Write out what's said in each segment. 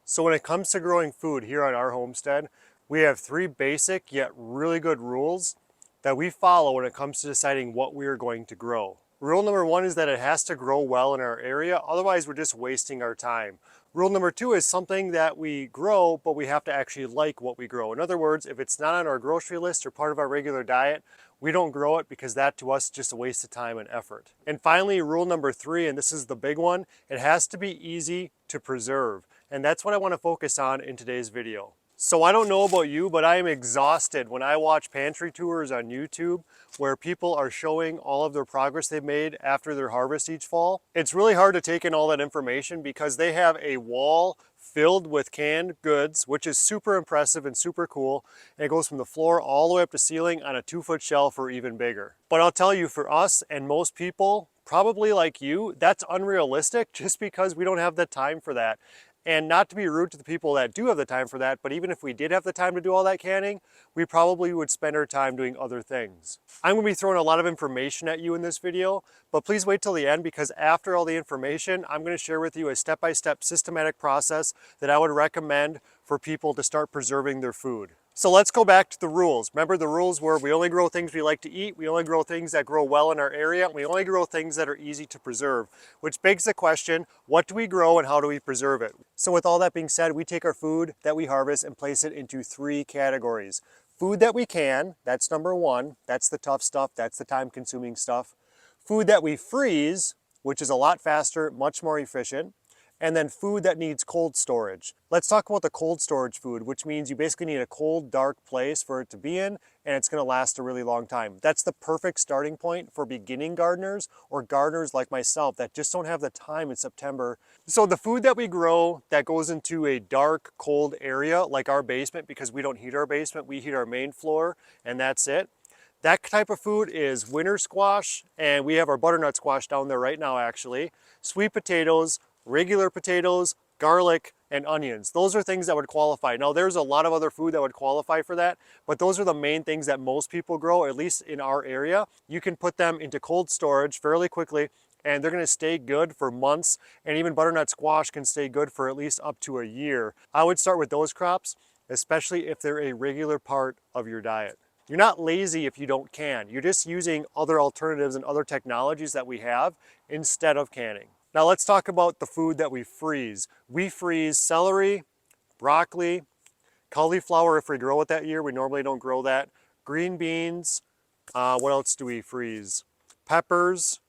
So when it comes to growing food here at our homestead, we have three basic yet really good rules that we follow when it comes to deciding what we are going to grow. Rule number one is that it has to grow well in our area, otherwise we're just wasting our time. Rule number two is something that we grow, but we have to actually like what we grow. In other words, if it's not on our grocery list or part of our regular diet, we don't grow it because that to us is just a waste of time and effort. And finally, rule number three, and this is the big one, it has to be easy to preserve. And that's what I want to focus on in today's video. So I don't know about you, but I am exhausted when I watch pantry tours on YouTube where people are showing all of their progress they've made after their harvest each fall. It's really hard to take in all that information because they have a wall filled with canned goods, which is super impressive and super cool. And it goes from the floor all the way up to ceiling on a 2-foot shelf or even bigger. But I'll tell you, for us and most people, probably like you, that's unrealistic just because we don't have the time for that. And not to be rude to the people that do have the time for that, but even if we did have the time to do all that canning, we probably would spend our time doing other things. I'm going to be throwing a lot of information at you in this video, but please wait till the end because after all the information, I'm going to share with you a step-by-step systematic process that I would recommend for people to start preserving their food. So let's go back to the rules. Remember, the rules were we only grow things we like to eat, we only grow things that grow well in our area, and we only grow things that are easy to preserve, which begs the question, what do we grow and how do we preserve it? So with all that being said, we take our food that we harvest and place it into three categories. Food that we can, that's number one, that's the tough stuff, that's the time-consuming stuff. Food that we freeze, which is a lot faster, much more efficient. And then food that needs cold storage. Let's talk about the cold storage food, which means you basically need a cold, dark place for it to be in, and it's gonna last a really long time. That's the perfect starting point for beginning gardeners or gardeners like myself that just don't have the time in September. So the food that we grow that goes into a dark, cold area, like our basement, because we don't heat our basement, we heat our main floor, and that's it. That type of food is winter squash, and we have our butternut squash down there right now actually, sweet potatoes, regular potatoes, garlic, and onions. Those are things that would qualify. Now there's a lot of other food that would qualify for that, but those are the main things that most people grow, at least in our area. You can put them into cold storage fairly quickly and they're gonna stay good for months, and even butternut squash can stay good for at least up to a year. I would start with those crops, especially if they're a regular part of your diet. You're not lazy if you don't can. You're just using other alternatives and other technologies that we have instead of canning. Now let's talk about the food that we freeze. We freeze celery, broccoli, cauliflower if we grow it that year. We normally don't grow that. Green beans, what else do we freeze? Peppers,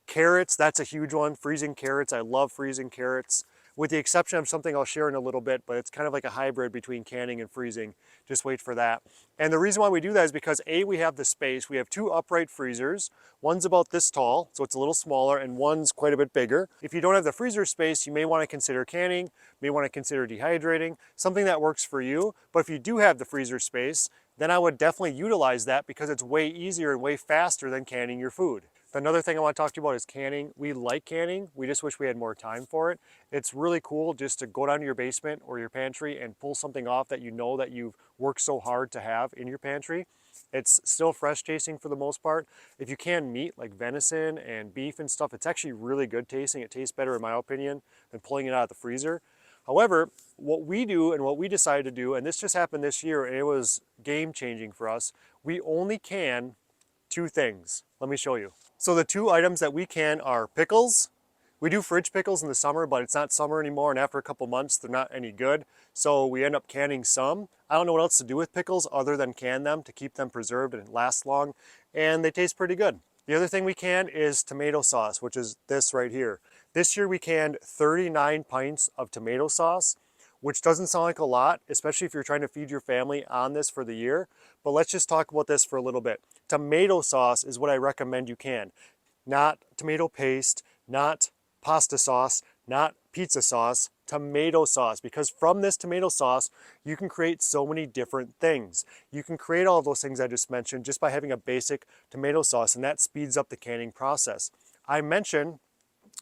carrots, that's a huge one. Freezing carrots, I love freezing carrots. With the exception of something I'll share in a little bit, but it's kind of like a hybrid between canning and freezing. Just wait for that. And the reason why we do that is because A, we have the space. We have two upright freezers. One's about this tall, so it's a little smaller, and one's quite a bit bigger. If you don't have the freezer space, you may want to consider canning, may want to consider dehydrating, something that works for you. But if you do have the freezer space, then I would definitely utilize that because it's way easier and way faster than canning your food. Another thing I want to talk to you about is canning. We like canning, we just wish we had more time for it. It's really cool just to go down to your basement or your pantry and pull something off that you know that you've worked so hard to have in your pantry. It's still fresh tasting for the most part. If you can meat like venison and beef and stuff, it's actually really good tasting. It tastes better in my opinion than pulling it out of the freezer. However, what we do and what we decided to do, and this just happened this year and it was game changing for us, we only can two things. Let me show you. So the two items that we can are pickles. We do fridge pickles in the summer, but it's not summer anymore, and after a couple months, they're not any good. So we end up canning some. I don't know what else to do with pickles other than can them to keep them preserved and last long, and they taste pretty good. The other thing we can is tomato sauce, which is this right here. This year we canned 39 pints of tomato sauce, which doesn't sound like a lot, especially if you're trying to feed your family on this for the year. But let's just talk about this for a little bit. Tomato sauce is what I recommend you can. Not tomato paste, not pasta sauce, not pizza sauce, tomato sauce. Because from this tomato sauce, you can create so many different things. You can create all of those things I just mentioned just by having a basic tomato sauce, and that speeds up the canning process. I mentioned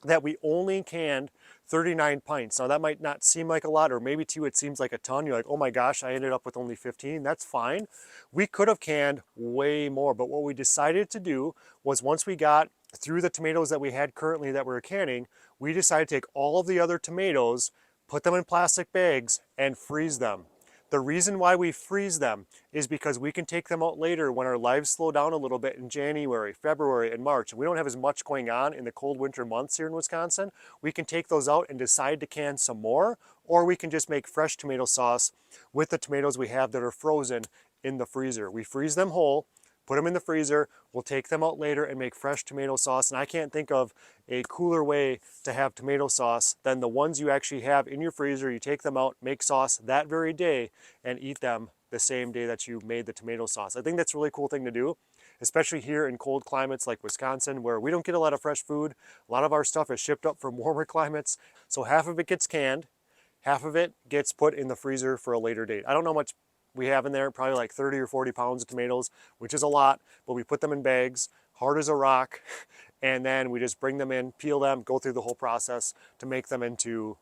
that we only canned 39 pints. Now that might not seem like a lot, or maybe to you it seems like a ton. You're like, oh my gosh, I ended up with only 15. That's fine. We could have canned way more, but what we decided to do was once we got through the tomatoes that we had currently that we were canning, we decided to take all of the other tomatoes, put them in plastic bags, and freeze them. The reason why we freeze them is because we can take them out later when our lives slow down a little bit in January, February, and March. And we don't have as much going on in the cold winter months here in Wisconsin. We can take those out and decide to can some more, or we can just make fresh tomato sauce with the tomatoes we have that are frozen in the freezer. We freeze them whole, put them in the freezer, we'll take them out later and make fresh tomato sauce. And I can't think of a cooler way to have tomato sauce than the ones you actually have in your freezer. You take them out, make sauce that very day, and eat them the same day that you made the tomato sauce. I think that's a really cool thing to do, especially here in cold climates like Wisconsin, where we don't get a lot of fresh food. A lot of our stuff is shipped up from warmer climates. So half of it gets canned, half of it gets put in the freezer for a later date. I don't know how much we have in there, probably like 30 or 40 pounds of tomatoes, which is a lot, but we put them in bags, hard as a rock, and then we just bring them in, peel them, go through the whole process to make them into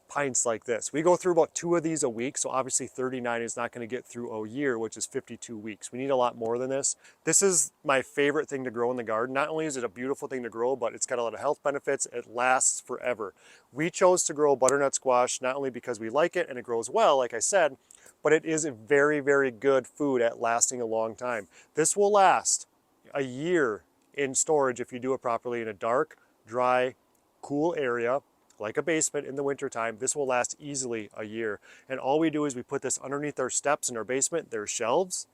pints like this. We go through about 2 of these a week, so obviously 39 is not going to get through a year, which is 52 weeks. We need a lot more than this. This is my favorite thing to grow in the garden. Not only is it a beautiful thing to grow, but it's got a lot of health benefits. It lasts forever. We chose to grow butternut squash not only because we like it and it grows well, like I said, but it is a very, very good food at lasting a long time. This will last a year in storage if you do it properly in a dark, dry, cool area like a basement in the wintertime. This will last easily a year. And all we do is we put this underneath our steps in our basement. There's shelves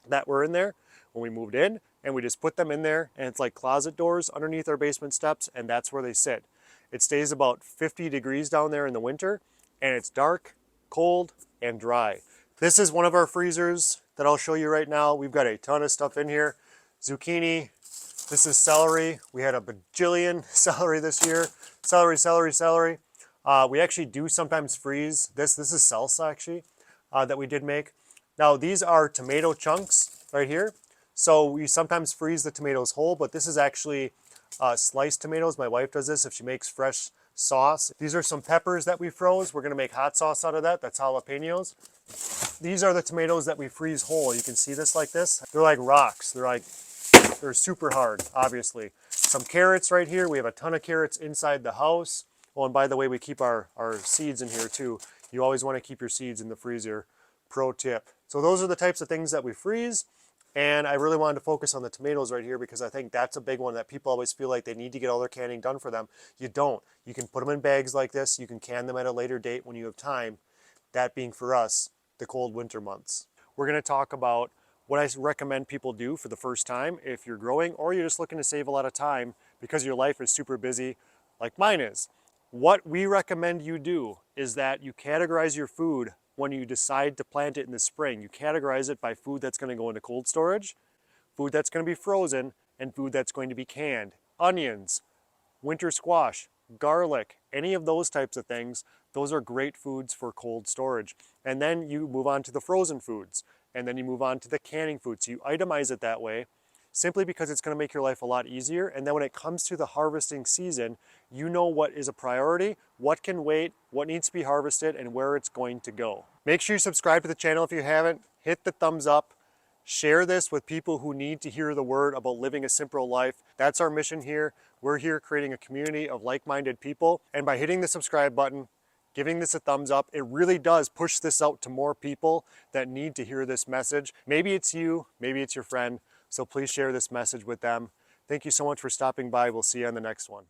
that were in there when we moved in, and we just put them in there, and it's like closet doors underneath our basement steps, and that's where they sit. It stays about 50 degrees down there in the winter, and it's dark, cold, and dry. This is one of our freezers that I'll show you right now. We've got a ton of stuff in here. Zucchini. This is celery. We had a bajillion celery this year. Celery, celery, celery. We actually do sometimes freeze this. This is salsa actually that we did make. Now these are tomato chunks right here. So we sometimes freeze the tomatoes whole, but this is actually sliced tomatoes. My wife does this if she makes fresh sauce. These are some peppers that we froze. We're gonna make hot sauce out of that. That's jalapenos. These are the tomatoes that we freeze whole. You can see this like this. They're like rocks. They're super hard, obviously. Some carrots right here. We have a ton of carrots inside the house. Oh, and by the way, we keep our seeds in here too. You always want to keep your seeds in the freezer. Pro tip. So those are the types of things that we freeze. And I really wanted to focus on the tomatoes right here because I think that's a big one that people always feel like they need to get all their canning done for them. You don't. You can put them in bags like this. You can can them at a later date when you have time. That being for us, the cold winter months. We're going to talk about what I recommend people do for the first time if you're growing or you're just looking to save a lot of time because your life is super busy like mine is. What we recommend you do is that you categorize your food when you decide to plant it in the spring. You categorize it by food that's going to go into cold storage, food that's going to be frozen, and food that's going to be canned. Onions, winter squash, garlic, any of those types of things, those are great foods for cold storage. And then you move on to the frozen foods. And then you move on to the canning food. So you itemize it that way simply because it's going to make your life a lot easier. And then when it comes to the harvesting season, you know what is a priority, what can wait, what needs to be harvested, and where it's going to go. Make sure you subscribe to the channel if you haven't. Hit the thumbs up. Share this with people who need to hear the word about living a simple life. That's our mission here. We're here creating a community of like-minded people. And by hitting the subscribe button, giving this a thumbs up, it really does push this out to more people that need to hear this message. Maybe it's you, maybe it's your friend, so please share this message with them. Thank you so much for stopping by. We'll see you on the next one.